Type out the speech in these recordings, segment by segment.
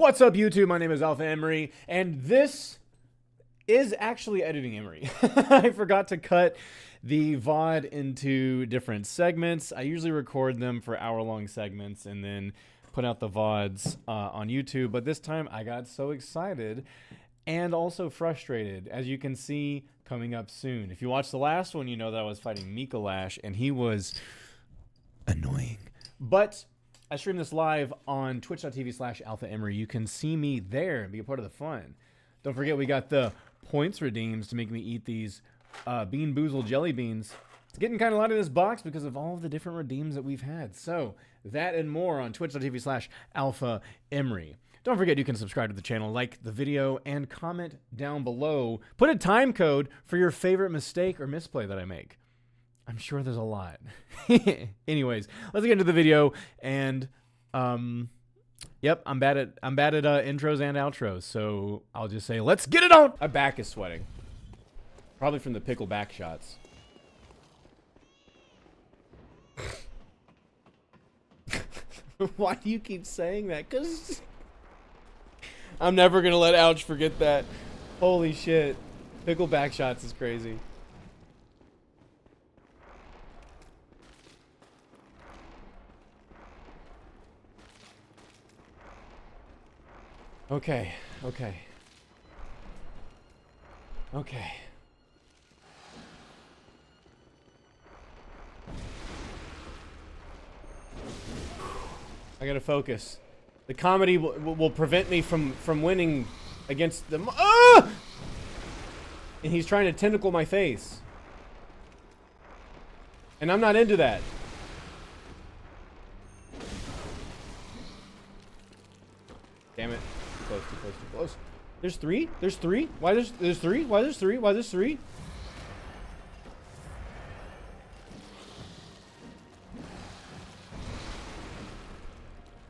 What's up, YouTube? My name is Alpha Emery, and this is actually editing Emery. I forgot to cut the VOD into different segments. I usually record them for hour-long segments and then put out the VODs on YouTube, but this time I got so excited and also frustrated, as you can see coming up soon. If you watched the last one, you know that I was fighting Micolash, and he was annoying. But I stream this live on twitch.tv/alphaemery. You can see me there and be a part of the fun. Don't forget, we got the points redeems to make me eat these Bean Boozled jelly beans. It's getting kind of light in this box because of all of the different redeems that we've had. So that and more on twitch.tv/alphaemery. Don't forget, you can subscribe to the channel, like the video, and comment down below. Put a time code for your favorite mistake or misplay that I make. I'm sure there's a lot. Anyways, let's get into the video. And yep, I'm bad at intros and outros, so I'll just say let's get it on. My back is sweating, probably from the pickle back shots. Why do you keep saying that? Because I'm never gonna let Ouch forget that. Holy shit, pickle back shots is crazy. Okay. I gotta focus. The comedy will prevent me from winning against them. Ah! And he's trying to tentacle my face. And I'm not into that. Damn it. Too close, too close, too close. There's three? There's three? Why there's three? Why there's three? Why there's three?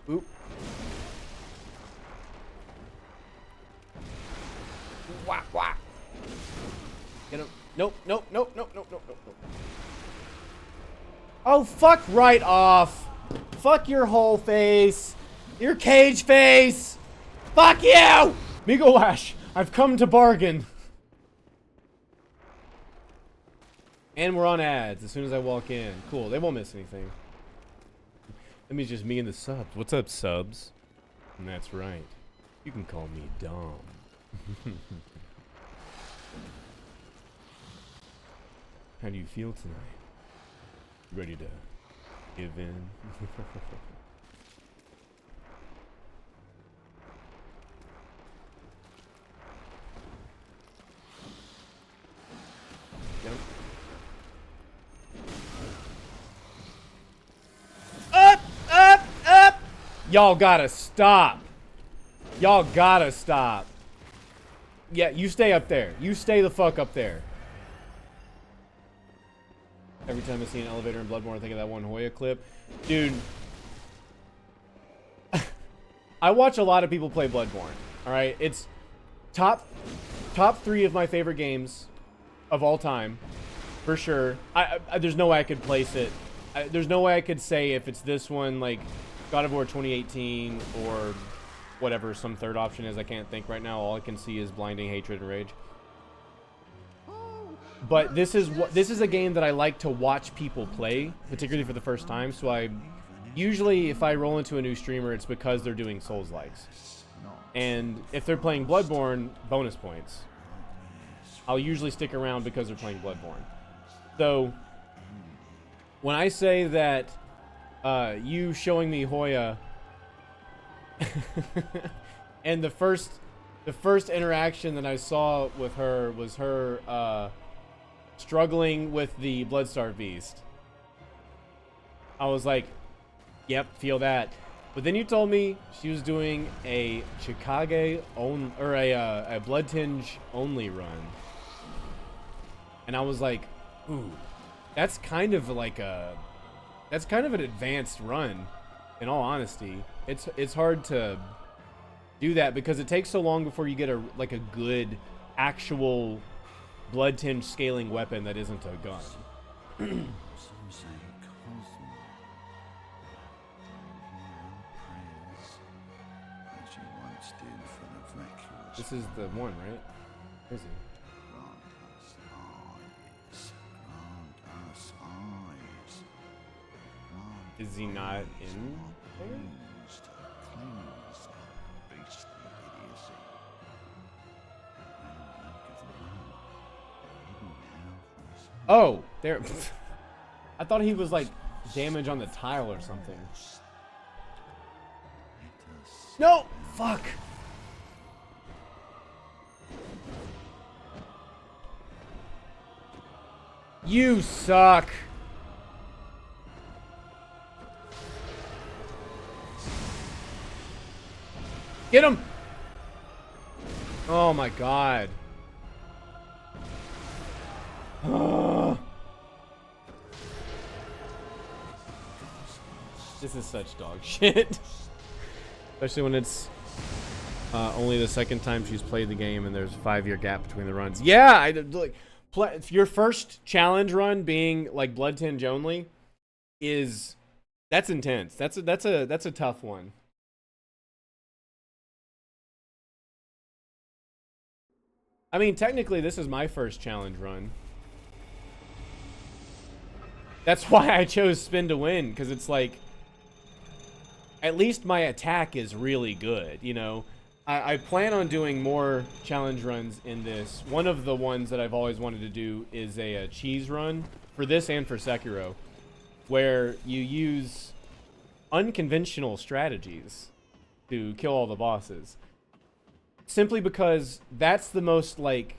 Oop. Whack, whack. Get him. Nope. Oh, fuck right off. Fuck your whole face. Your cage face! Fuck you! Micolash, I've come to bargain. And we're on ads as soon as I walk in. Cool, they won't miss anything. That means just me and the subs. What's up, subs? And that's right. You can call me Dom. How do you feel tonight? Ready to give in? Up! Y'all gotta stop. Y'all gotta stop. Yeah, you stay up there. You stay the fuck up there. Every time I see an elevator in Bloodborne, I think of that one Hoya clip. Dude. I watch a lot of people play Bloodborne. Alright? It's top 3 of my favorite games of all time. For sure. There's no way I could place it. There's no way I could say if it's this one, like God of War 2018, or whatever some third option is. I can't think right now. All I can see is blinding hatred and rage. But this is a game that I like to watch people play, particularly for the first time. So I usually, if I roll into a new streamer, it's because they're doing Souls-likes. And if they're playing Bloodborne, bonus points. I'll usually stick around because they're playing Bloodborne. So when I say that you showing me Hoya and the first interaction that I saw with her was her struggling with the Bloodstarved Beast, I was like, yep, feel that. But then you told me she was doing a Chikage or a Blood Tinge only run, and I was like, ooh, that's kind of like that's kind of an advanced run. In all honesty, it's hard to do that because it takes so long before you get a good actual Blood Tinge scaling weapon that isn't a gun. This is the one, right? Where is he? Is he not in there? Oh, there. I thought he was like damage on the tile or something. No! Fuck! You suck! Get him! Oh my god. This is such dog shit. Especially when it's only the second time she's played the game and there's a 5-year gap between the runs. Yeah, your first challenge run being like Blood Tinge only that's intense. That's a tough one. I mean, technically, this is my first challenge run. That's why I chose spin to win, because it's like, at least my attack is really good, you know? I plan on doing more challenge runs in this. One of the ones that I've always wanted to do is a cheese run, for this and for Sekiro, where you use unconventional strategies to kill all the bosses. Simply because that's the most, like,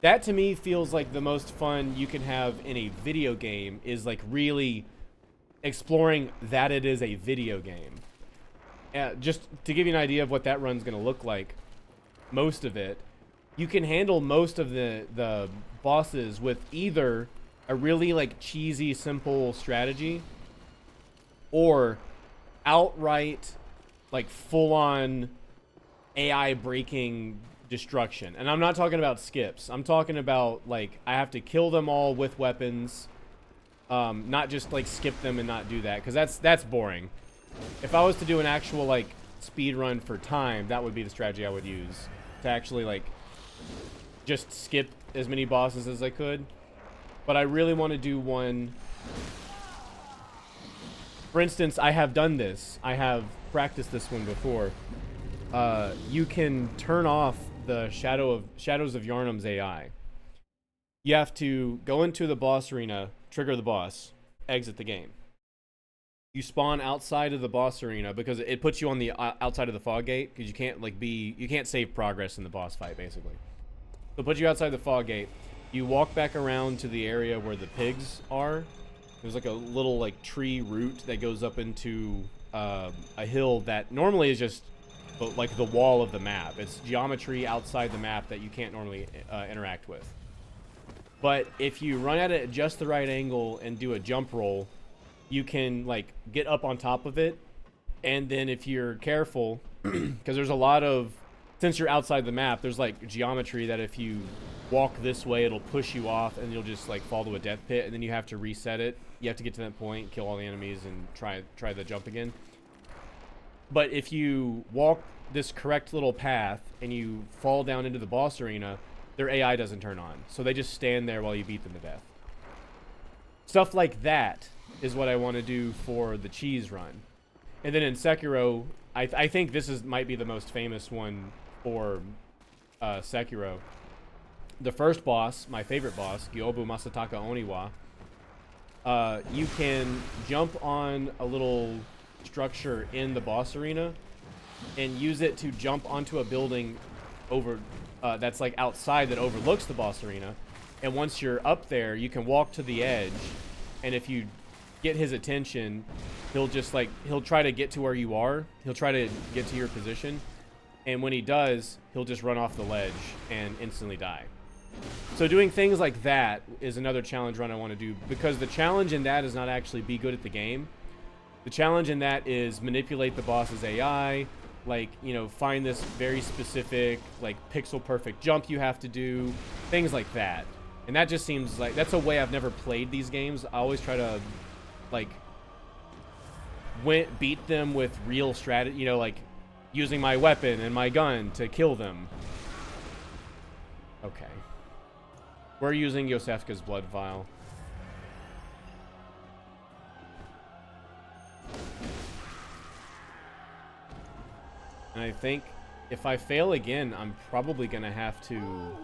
that to me feels like the most fun you can have in a video game, is like really exploring that it is a video game. Just to give you an idea of what that run's gonna look like, most of it, you can handle most of the bosses with either a really like cheesy, simple strategy, or outright like full-on AI breaking destruction. And I'm not talking about skips. I'm talking about like I have to kill them all with weapons, not just like skip them and not do that, because that's boring. If I was to do an actual like speed run for time, that would be the strategy I would use, to actually like just skip as many bosses as I could. But I really want to do one. For instance, I have done this. I have practiced this one before. You can turn off the Shadows of Yharnam's AI. You have to go into the boss arena, trigger the boss, exit the game. You spawn outside of the boss arena because it puts you on the outside of the fog gate, because you can't like you can't save progress in the boss fight basically. So it puts you outside the fog gate. You walk back around to the area where the pigs are. There's like a little like tree root that goes up into a hill that normally is just like the wall of the map. It's geometry outside the map that you can't normally interact with. But if you run at it at just the right angle and do a jump roll, you can like get up on top of it. And then if you're careful, because there's a lot of, since you're outside the map, there's like geometry that if you walk this way, it'll push you off and you'll just like fall to a death pit, and then you have to reset it. You have to get to that point, kill all the enemies, and try the jump again. But if you walk this correct little path and you fall down into the boss arena, their AI doesn't turn on. So they just stand there while you beat them to death. Stuff like that is what I want to do for the cheese run. And then in Sekiro, I think this might be the most famous one for Sekiro. The first boss, my favorite boss, Gyobu Masataka Oniwa, you can jump on a little structure in the boss arena and use it to jump onto a building over that's like outside that overlooks the boss arena. And once you're up there, you can walk to the edge, and if you get his attention, he'll try to get to where you are. He'll try to get to your position, and when he does, he'll just run off the ledge and instantly die. So doing things like that is another challenge run I want to do, because the challenge in that is not actually be good at the game. The challenge in that is manipulate the boss's AI, like, you know, find this very specific, like, pixel perfect jump you have to do, things like that. And that just seems like, that's a way I've never played these games. I always try to, like, beat them with real strategy, you know, like, using my weapon and my gun to kill them. Okay. We're using Yosefka's blood vial. And I think if I fail again, I'm probably gonna have to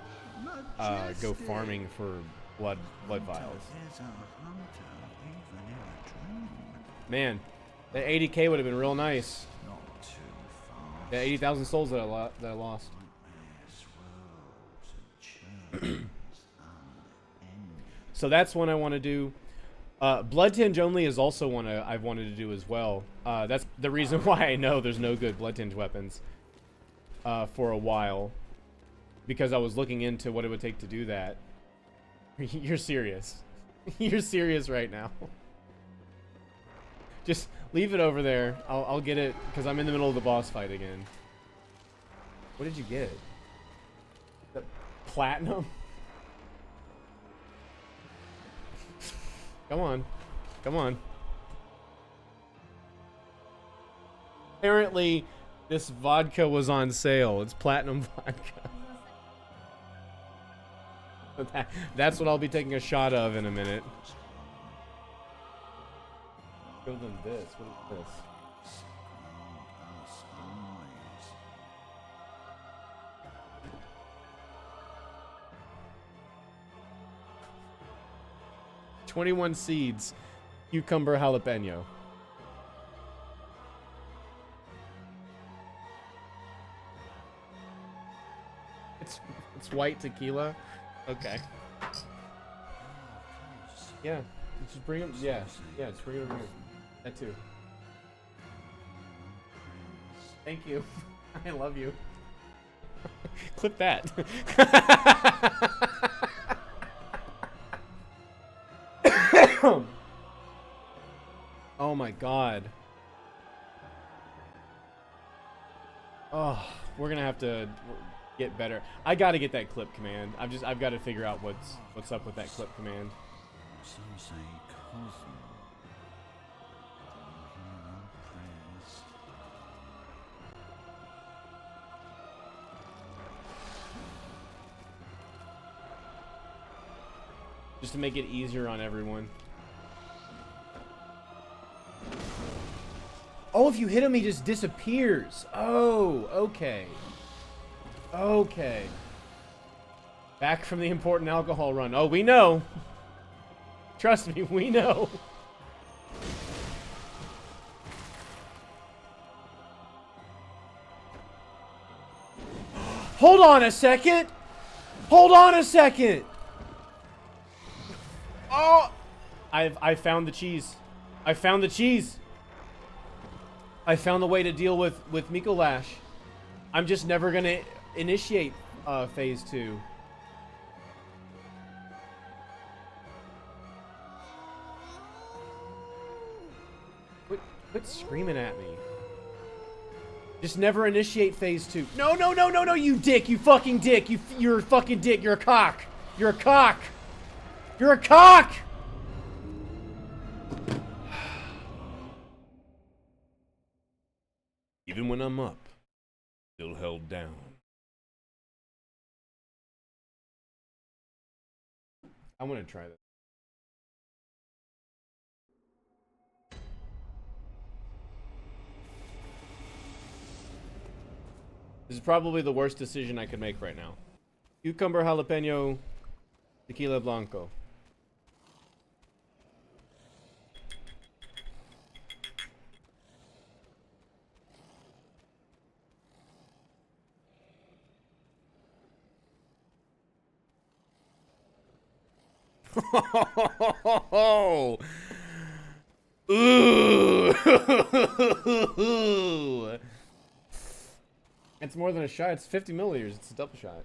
go farming for blood vials. Man, that 80k would have been real nice. Yeah, 80,000 souls that I lost. So that's one I want to do. Blood tinge only is also one I've wanted to do as well. That's the reason why I know there's no good blood tinge weapons for a while, because I was looking into what it would take to do that. You're serious. You're serious right now. Just leave it over there. I'll get it because I'm in the middle of the boss fight again. What did you get? The platinum? Come on. Come on. Apparently, this vodka was on sale. It's platinum vodka. That's what I'll be taking a shot of in a minute. Show them this. What is this? $21 seeds, cucumber jalapeno. It's white tequila. Okay. Yeah, just bring them. Yeah, just bring it over here. That too. Thank you. I love you. Clip that. Oh my god. Oh, we're gonna have to get better. I gotta get that clip command. I've got to figure out what's up with that clip command. Some say Cosmo. Just to make it easier on everyone. Oh, if you hit him, he just disappears. Oh, okay. Okay. Back from the important alcohol run. Oh, we know. Trust me, we know. Hold on a second. Hold on a second. Oh, I found the cheese. I found the cheese. I found the way to deal with Micolash. I'm just never gonna initiate phase 2. Quit screaming at me. Just never initiate phase 2. No, no, no, no, no, you dick, you fucking dick, you're a fucking dick, you're a cock. You're a cock. You're a cock! Even when I'm up, still held down. I want to try that. This is probably the worst decision I could make right now. Cucumber, jalapeno, tequila blanco. Ooh. It's more than a shot. It's 50 milliliters. It's a double shot.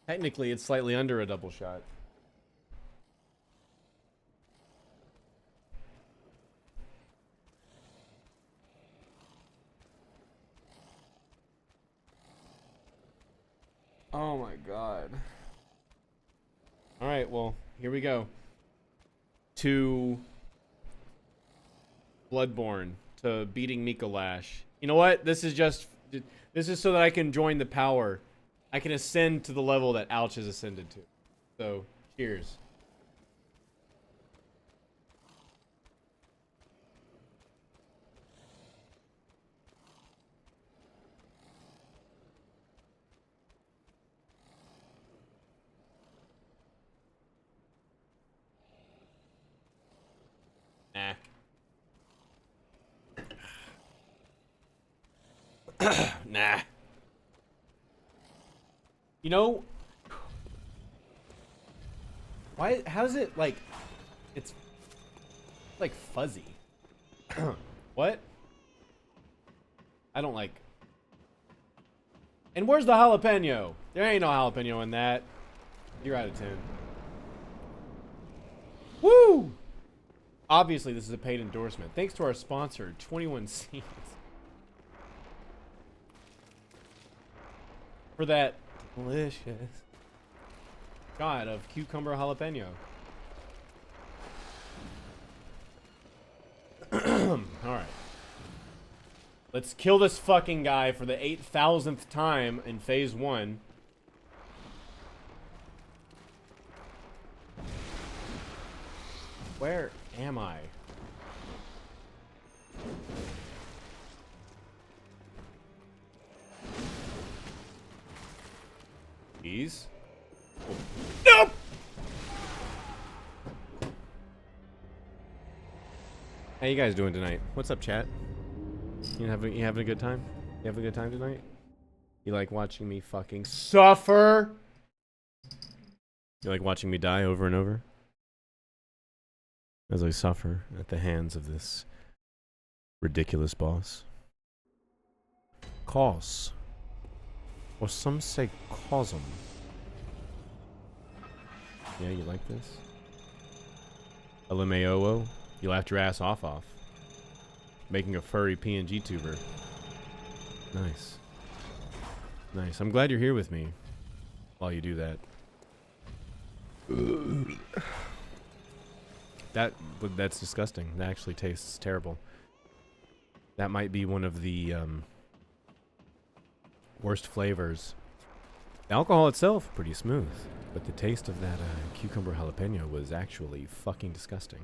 Technically, it's slightly under a double shot. Oh my god. Alright, well, here we go. to Bloodborne, to beating Micolash. You know what? This is so that I can join the power. I can ascend to the level that Ouch has ascended to. So, cheers. Nah. Nah. You know, why? How's it like? It's like fuzzy. What? I don't like. And where's the jalapeno? There ain't no jalapeno in that. You're out of 10. Woo! Obviously, this is a paid endorsement. Thanks to our sponsor, 21 Scenes. For that delicious shot of cucumber jalapeno. Alright. Let's kill this fucking guy for the 8,000th time in phase 1. Where am I? Please? Oh. Nope! How you guys doing tonight? What's up, chat? You having a good time? You having a good time tonight? You like watching me fucking suffer? You like watching me die over and over? As I suffer at the hands of this ridiculous boss. Cause. Or some say cosm. Yeah, you like this? LMAOO? You laughed your ass off. Making a furry PNG tuber. Nice. Nice. I'm glad you're here with me while you do that. That's disgusting. That actually tastes terrible. That might be one of the worst flavors. The alcohol itself, pretty smooth. But the taste of that cucumber jalapeno was actually fucking disgusting.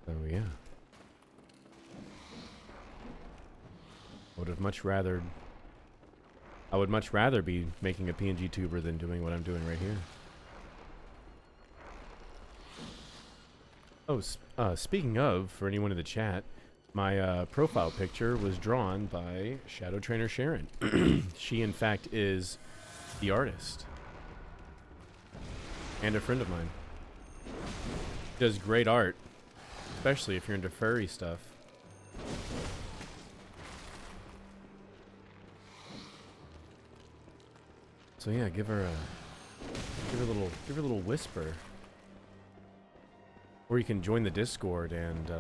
So yeah. I would much rather be making a PNG tuber than doing what I'm doing right here. Oh, speaking of, for anyone in the chat, my profile picture was drawn by Shadow Trainer Sharon. She, in fact, is the artist. And a friend of mine. Does great art. Especially if you're into furry stuff. So yeah, give her a little whisper. Or you can join the Discord and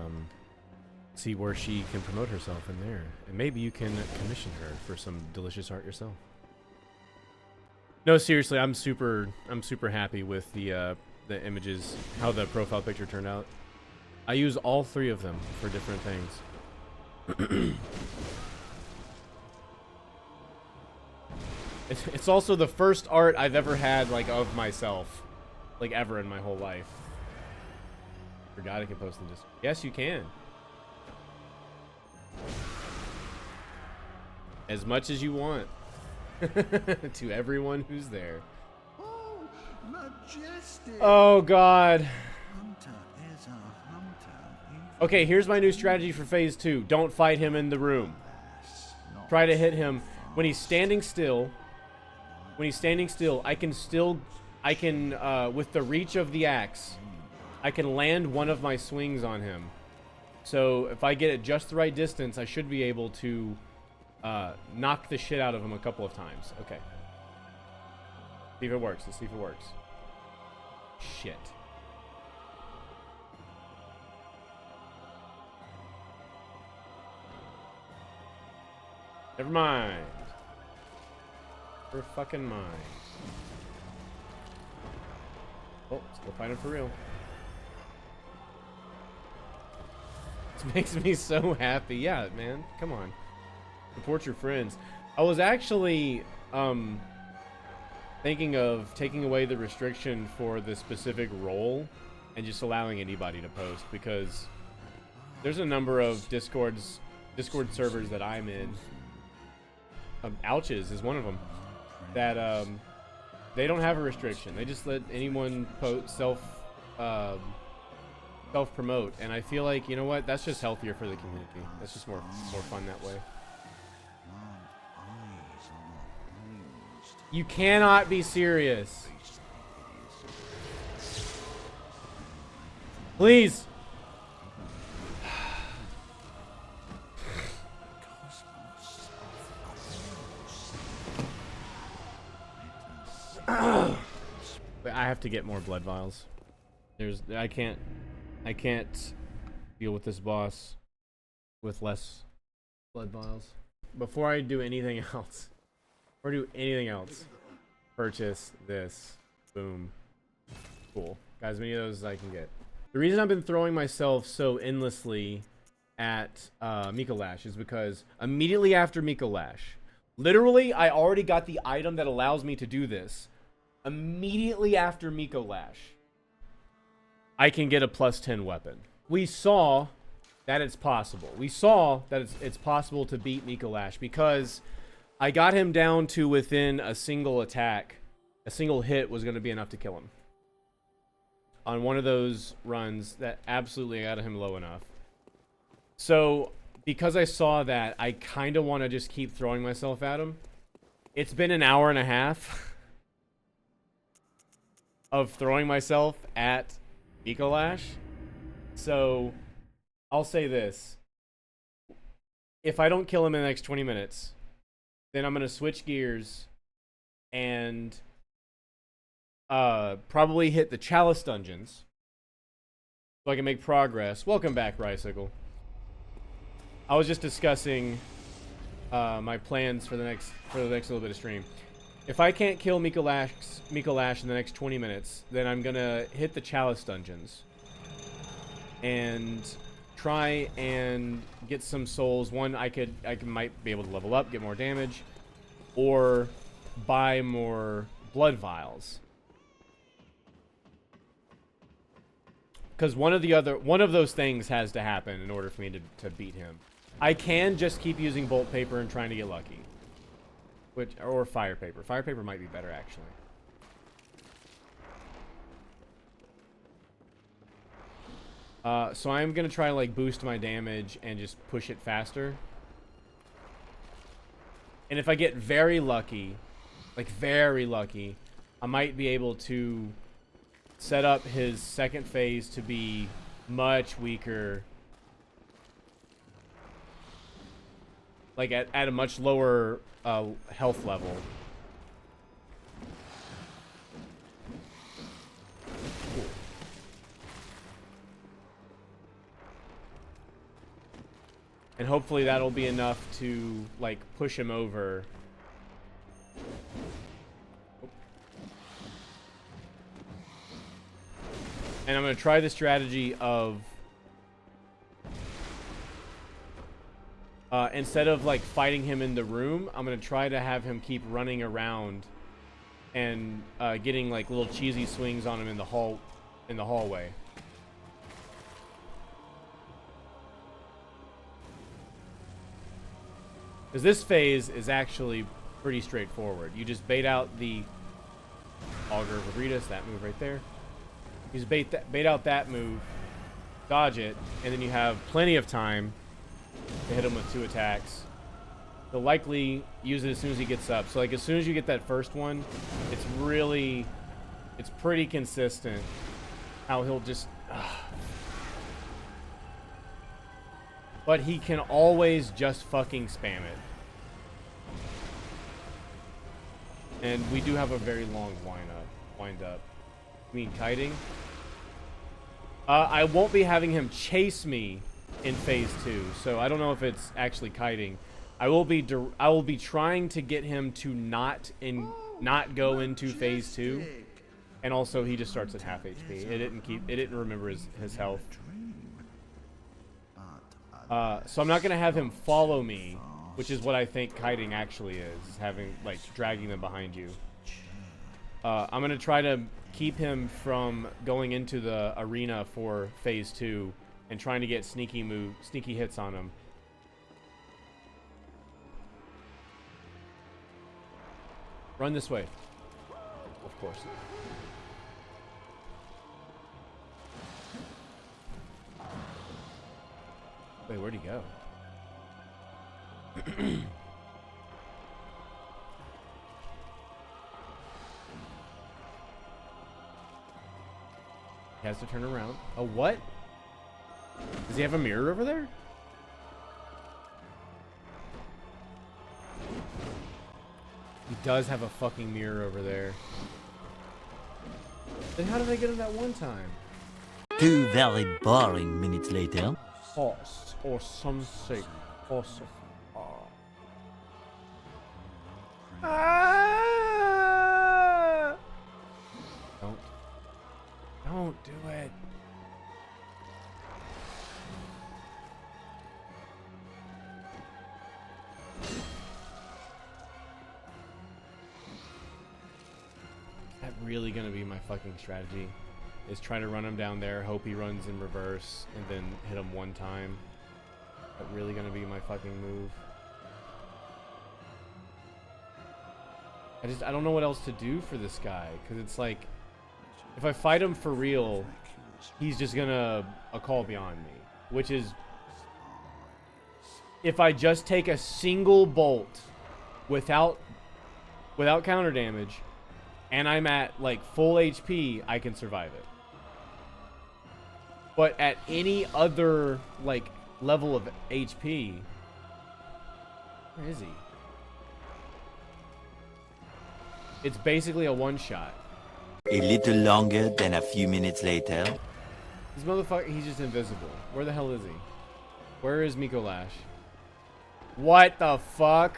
see where she can promote herself in there. And maybe you can commission her for some delicious art yourself. No, seriously, I'm super happy with the images, how the profile picture turned out. I use all 3 of them for different things. It's also the first art I've ever had, like, of myself. Like, ever in my whole life. Forgot I can post in Discord. Yes, you can. As much as you want. To everyone who's there. Oh, majestic. Oh, God. Hunter is a hunter. Okay, here's my new strategy for phase 2. Don't fight him in the room. Try to hit him when he's standing still. When he's standing still, I can with the reach of the axe, I can land one of my swings on him. So if I get it just the right distance, I should be able to knock the shit out of him a couple of times. Okay. See if it works. Let's see if it works. Shit. Never mind. Never fucking mind. Oh, still fighting for real. It makes me so happy. Yeah, man. Come on. Support your friends. I was actually thinking of taking away the restriction for the specific role and just allowing anybody to post, because there's a number of Discord servers that I'm in. Ouches is one of them. That they don't have a restriction. They just let anyone post self-promote, and I feel like, you know what? That's just healthier for the community. That's just more fun that way. You cannot be serious. Please. But I have to get more blood vials. I can't deal with this boss with less blood vials. Before I do anything else, purchase this. Boom. Cool. Guys, as many of those as I can get. The reason I've been throwing myself so endlessly at Micolash is because immediately after Micolash, literally, I already got the item that allows me to do this. Immediately after Micolash, I can get a +10 weapon. We saw that it's possible. We saw that it's possible to beat Micolash because I got him down to within a single attack. A single hit was going to be enough to kill him. On one of those runs that absolutely got him low enough. So, because I saw that, I kind of want to just keep throwing myself at him. It's been an hour and a half of throwing myself at Micolash. So, I'll say this. If I don't kill him in the next 20 minutes, then I'm going to switch gears and probably hit the Chalice Dungeons so I can make progress. Welcome back, Ricycle. I was just discussing my plans for the next little bit of stream. If I can't kill Micolash in the next 20 minutes, then I'm gonna hit the Chalice Dungeons and try and get some souls. One, I might be able to level up, get more damage, or buy more blood vials. Because one of those things has to happen in order for me to beat him. I can just keep using bolt paper and trying to get lucky. Or fire paper. Fire paper might be better, actually. So I'm gonna try to like boost my damage and just push it faster. And if I get very lucky, like very lucky, I might be able to set up his second phase to be much weaker. Like at a much lower health level. Cool. And hopefully that'll be enough to like push him over. And I'm going to try the strategy of instead of like fighting him in the room, I'm going to try to have him keep running around and getting like little cheesy swings on him in the hallway. Because this phase is actually pretty straightforward. You just bait out the Augur of Abritus, that move right there. You just bait out that move, dodge it, and then you have plenty of time to hit him with 2 attacks. He'll likely use it as soon as he gets up. So like as soon as you get that first one, it's pretty consistent how he'll just... But he can always just fucking spam it. And we do have a very long wind up. You mean kiting? I won't be having him chase me in phase 2, so I don't know if it's actually kiting. I will be trying to get him to not go into phase 2, and also he just starts at half HP. It didn't remember his health. But So I'm not gonna have him follow me, which is what I think kiting actually is, having like dragging them behind you. I'm gonna try to keep him from going into the arena for phase 2 and trying to get sneaky hits on him. Run this way. Of course. Wait, where'd he go? He has to turn around. Oh, what? Does he have a mirror over there? He does have a fucking mirror over there. Then how did I get him that one time? 2 very boring minutes later. Horse or something. Horse. Oh. Ah! Don't do it. That really gonna be my fucking strategy? Is try to run him down there, hope he runs in reverse, and then hit him one time. That really gonna be my fucking move? I don't know what else to do for this guy, because it's like, if I fight him for real, he's just gonna call beyond me, which is, if I just take a single bolt without counter damage, and I'm at like full HP, I can survive it. But at any other like level of HP, where is he? It's basically a one-shot. A little longer than a few minutes later. This motherfucker, he's just invisible. Where the hell is he? Where is Micolash? What the fuck?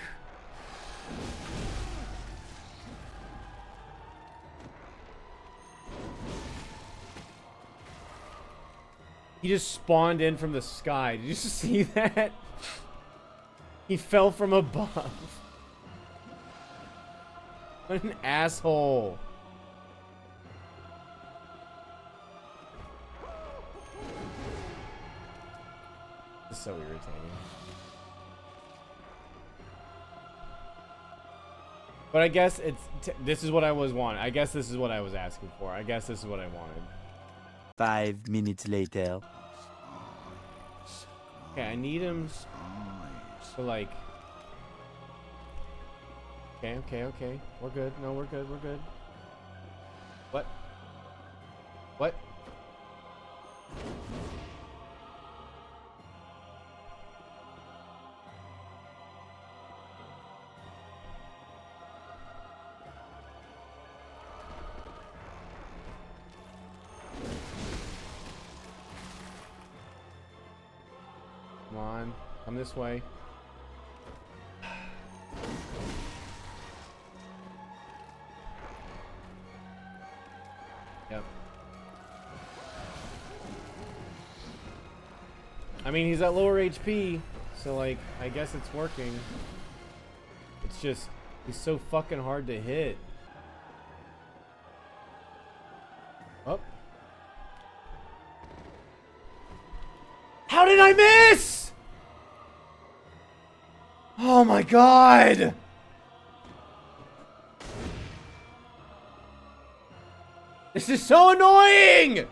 He just spawned in from the sky. Did you just see that? He fell from above. What an asshole. This is so irritating. But I guess this is what I was wanting. I guess this is what I was asking for. I guess this is what I wanted. 5 minutes later. Okay, I need him to like... Okay. We're good. No, we're good. What? What? Come on. Come this way. Yep. I mean, he's at lower HP, so like, I guess it's working. It's just, he's so fucking hard to hit. Oh. How did I miss? Oh my god! This is so annoying!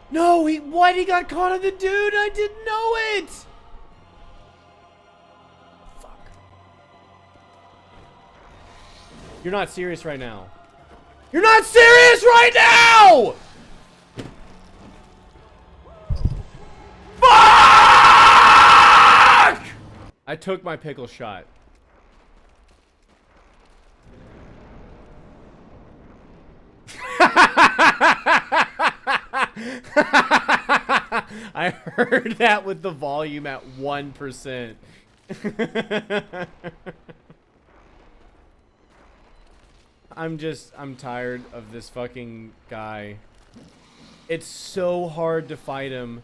No, what? He got caught on the dude? I didn't know it! Fuck. You're not serious right now. You're not serious right now! Fuck! I took my pickle shot. I heard that with the volume at 1%. I'm tired of this fucking guy. It's so hard to fight him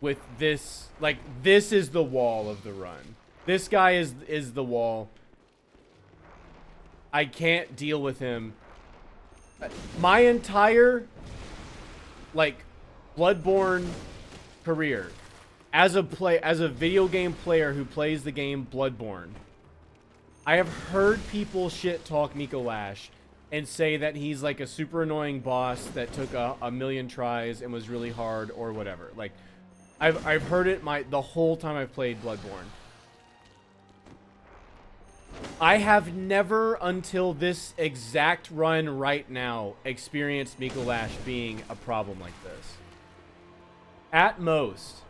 with this. Like, this is the wall of the run. This guy is the wall. I can't deal with him. My entire, like, Bloodborne career, as a video game player who plays the game Bloodborne, I have heard people shit talk Micolash and say that he's like a super annoying boss that took a million tries and was really hard or whatever. Like, I've heard it the whole time I've played Bloodborne. I have never, until this exact run right now, experienced Micolash being a problem like this. At most,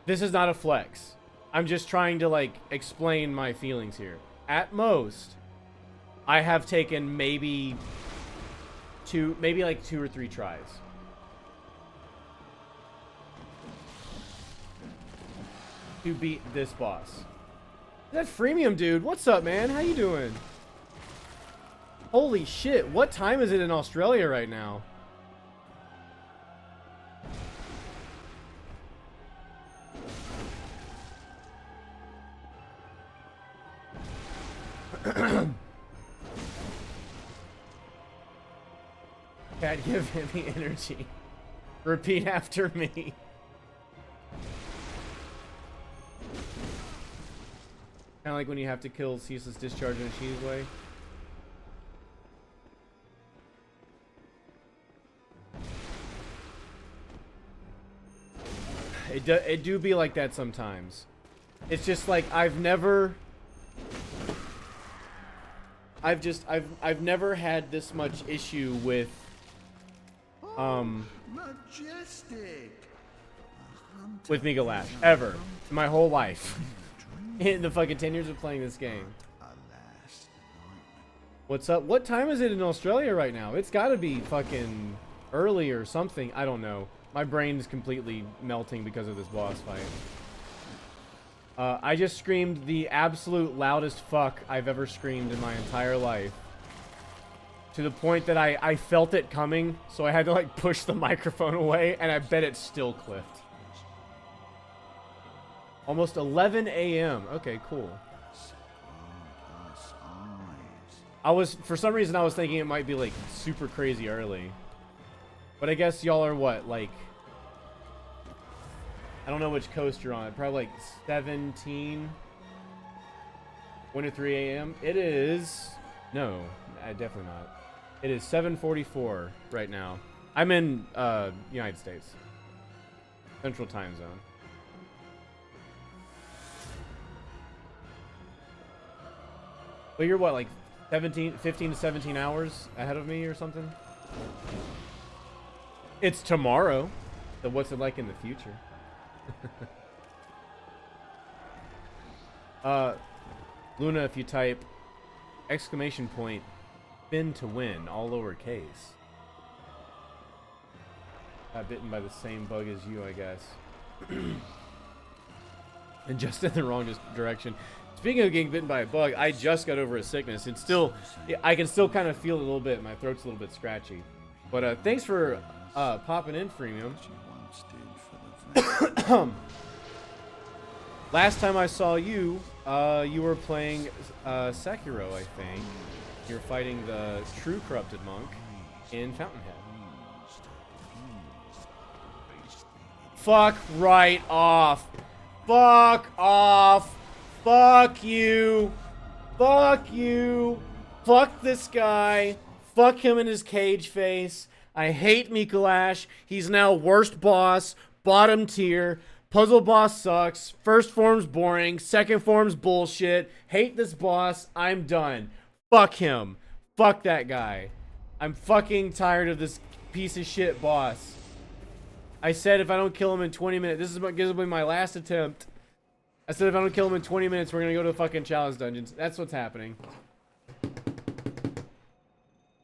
this is not a flex. I'm just trying to, like, explain my feelings here. At most, I have taken maybe like 2 or 3 tries. To beat this boss. That freemium dude, what's up, man? How you doing? Holy shit, what time is it in Australia right now? Cat, give Emmy energy. Repeat after me. Kind of like when you have to kill ceaseless discharge in a cheese way. It do be like that sometimes. It's just like I've never had this much issue with Majestic. with Micolash ever in my whole life. In the fucking 10 years of playing this game. What's up? What time is it in Australia right now? It's got to be fucking early or something. I don't know. My brain is completely melting because of this boss fight. I just screamed the absolute loudest fuck I've ever screamed in my entire life. To the point that I felt it coming, so I had to like push the microphone away, and I bet it still clipped. Almost 11 a.m. Okay, cool. For some reason I was thinking it might be like super crazy early. But I guess y'all are what, like, I don't know which coast you're on. Probably like 17. 1 to 3 a.m. It is, no, definitely not. It is 7:44 right now. I'm in United States. Central time zone. But you're what, like 15 to 17 hours ahead of me or something? It's tomorrow. So what's it like in the future? Luna, if you type exclamation point spin to win, all lowercase. Got bitten by the same bug as you, I guess. And just in the wrong direction. Speaking of getting bitten by a bug, I just got over a sickness, and still, I can still kind of feel it a little bit. My throat's a little bit scratchy. But thanks for popping in, Freemium. Last time I saw you, you were playing Sekiro, I think. You were fighting the true corrupted monk in Fountainhead. Fuck right off. Fuck off. Fuck you. Fuck you. Fuck this guy. Fuck him in his cage face. I hate Micolash. He's now worst boss, bottom tier. Puzzle boss sucks. First form's boring. Second form's bullshit. Hate this boss. I'm done. Fuck him. Fuck that guy. I'm fucking tired of this piece of shit boss. I said if I don't kill him in 20 minutes, this is what gives me my last attempt. I said if I don't kill him in 20 minutes, we're gonna go to the fucking chalice dungeons. That's what's happening.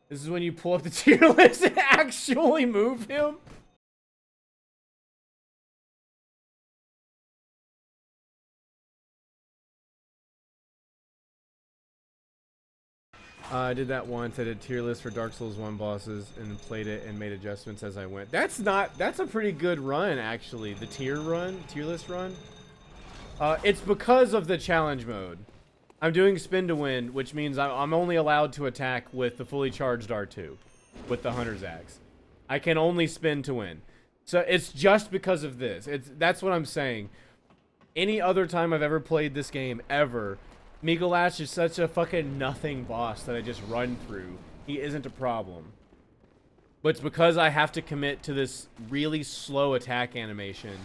This is when you pull up the tier list and actually move him. I did that once. I did tier list for Dark Souls 1 bosses and played it and made adjustments as I went. That's a pretty good run, actually. The tier list run. It's because of the challenge mode. I'm doing spin to win, which means I'm only allowed to attack with the fully charged R2, with the Hunter's Axe. I can only spin to win. So it's just because of this. That's what I'm saying. Any other time I've ever played this game, ever, Micolash is such a fucking nothing boss that I just run through. He isn't a problem. But it's because I have to commit to this really slow attack animation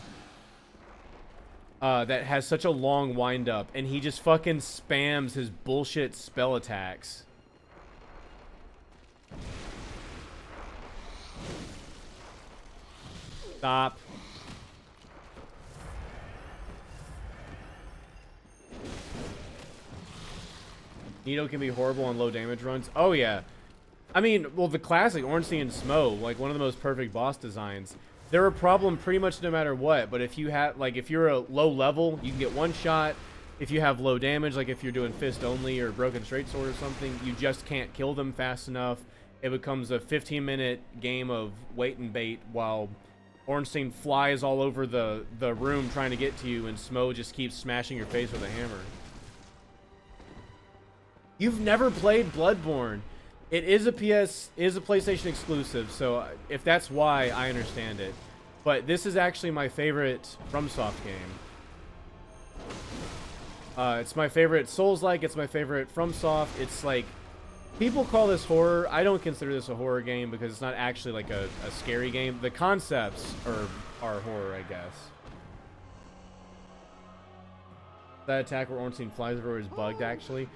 that has such a long wind up, and he just fucking spams his bullshit spell attacks. Stop. Nito can be horrible on low damage runs. Oh yeah. I mean, well, the classic Ornstein and Smo, like one of the most perfect boss designs. They're a problem pretty much no matter what, but if you have, like, if you're a low level, you can get one shot. If you have low damage, like if you're doing fist only or broken straight sword or something, you just can't kill them fast enough. It becomes a 15-minute game of wait and bait while Ornstein flies all over the room trying to get to you, and Smo just keeps smashing your face with a hammer. You've never played Bloodborne. It is a PlayStation exclusive, so if that's why, I understand it. But this is actually my favorite FromSoft game. It's my favorite Souls-like. It's my favorite FromSoft. It's like, people call this horror. I don't consider this a horror game because it's not actually like a scary game. The concepts are horror, I guess. That attack where Ornstein flies everywhere is bugged, actually.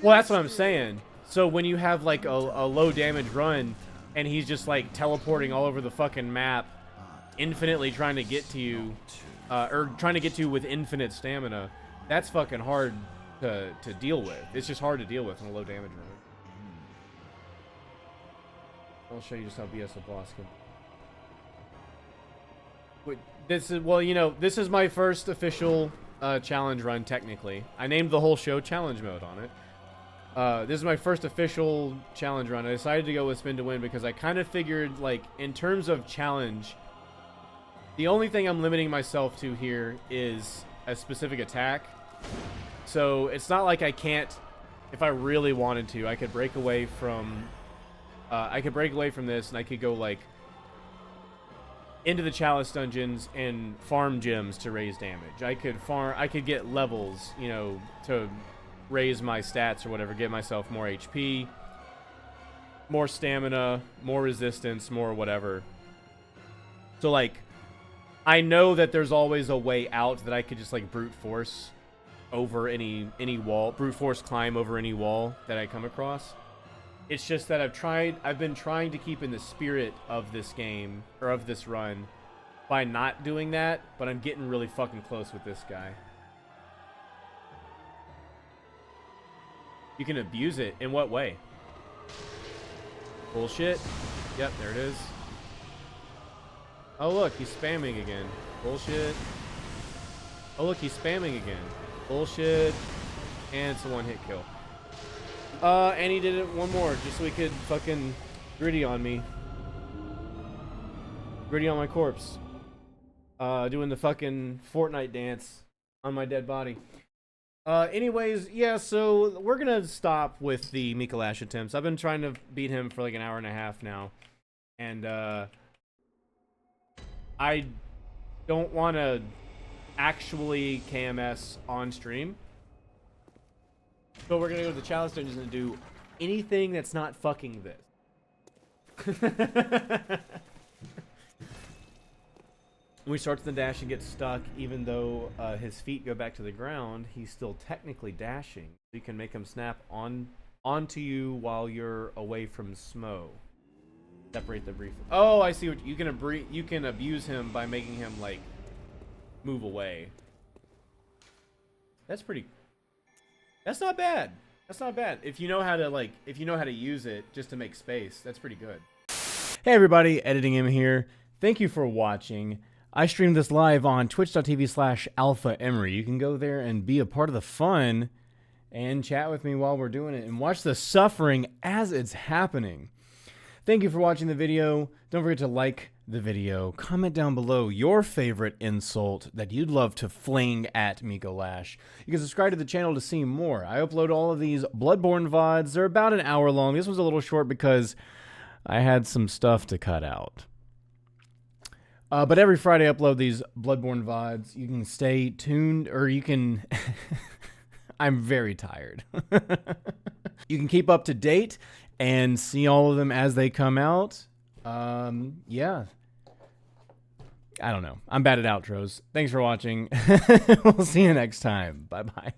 Well, that's what I'm saying. So when you have like a low damage run and he's just like teleporting all over the fucking map, infinitely trying to get to you, or trying to get to you with infinite stamina, that's fucking hard to deal with. It's just hard to deal with in a low damage run. I'll show you just how BS a boss can. Wait, this is, well, you know, this is my first official challenge run, technically. I named the whole show Challenge Mode on it. This is my first official challenge run. I decided to go with spin to win because I kind of figured, like, in terms of challenge, the only thing I'm limiting myself to here is a specific attack. So it's not like I can't, if I really wanted to, I could break away from this, and I could go like into the Chalice dungeons and farm gems to raise damage. I could get levels, you know, to raise my stats or whatever, get myself more HP, more stamina, more resistance, more whatever. So like, I know that there's always a way out, that I could just like brute force over any wall, brute force climb over any wall that I come across. It's just that I've been trying to keep in the spirit of this game, or of this run, by not doing that, but I'm getting really fucking close with this guy. You can abuse it. In what way? Bullshit. Yep, there it is. Oh look, he's spamming again. Bullshit. Oh look, he's spamming again. Bullshit. And it's a one-hit kill. And he did it one more, just so he could fucking gritty on me. Gritty on my corpse. Doing the fucking Fortnite dance on my dead body. Anyways, yeah, so we're gonna stop with the Micolash attempts. I've been trying to beat him for like an hour and a half now. And, I don't want to actually KMS on stream. So we're gonna go to the Chalice Dungeons and do anything that's not fucking this. When he starts the dash and gets stuck, even though his feet go back to the ground, he's still technically dashing. You can make him snap onto you while you're away from Smo. Separate the brief. Oh, I see what you can abuse him by making him like move away. That's pretty. That's not bad. That's not bad. If you know how to use it just to make space, that's pretty good. Hey everybody, Editing Emmy here. Thank you for watching. I stream this live on twitch.tv/alphaemery. You can go there and be a part of the fun and chat with me while we're doing it and watch the suffering as it's happening. Thank you for watching the video. Don't forget to like the video. Comment down below your favorite insult that you'd love to fling at Micolash. You can subscribe to the channel to see more. I upload all of these Bloodborne VODs. They're about an hour long. This was a little short because I had some stuff to cut out. But every Friday I upload these Bloodborne VODs. You can stay tuned, or you can... I'm very tired. You can keep up to date and see all of them as they come out. Yeah. I don't know. I'm bad at outros. Thanks for watching. We'll see you next time. Bye-bye.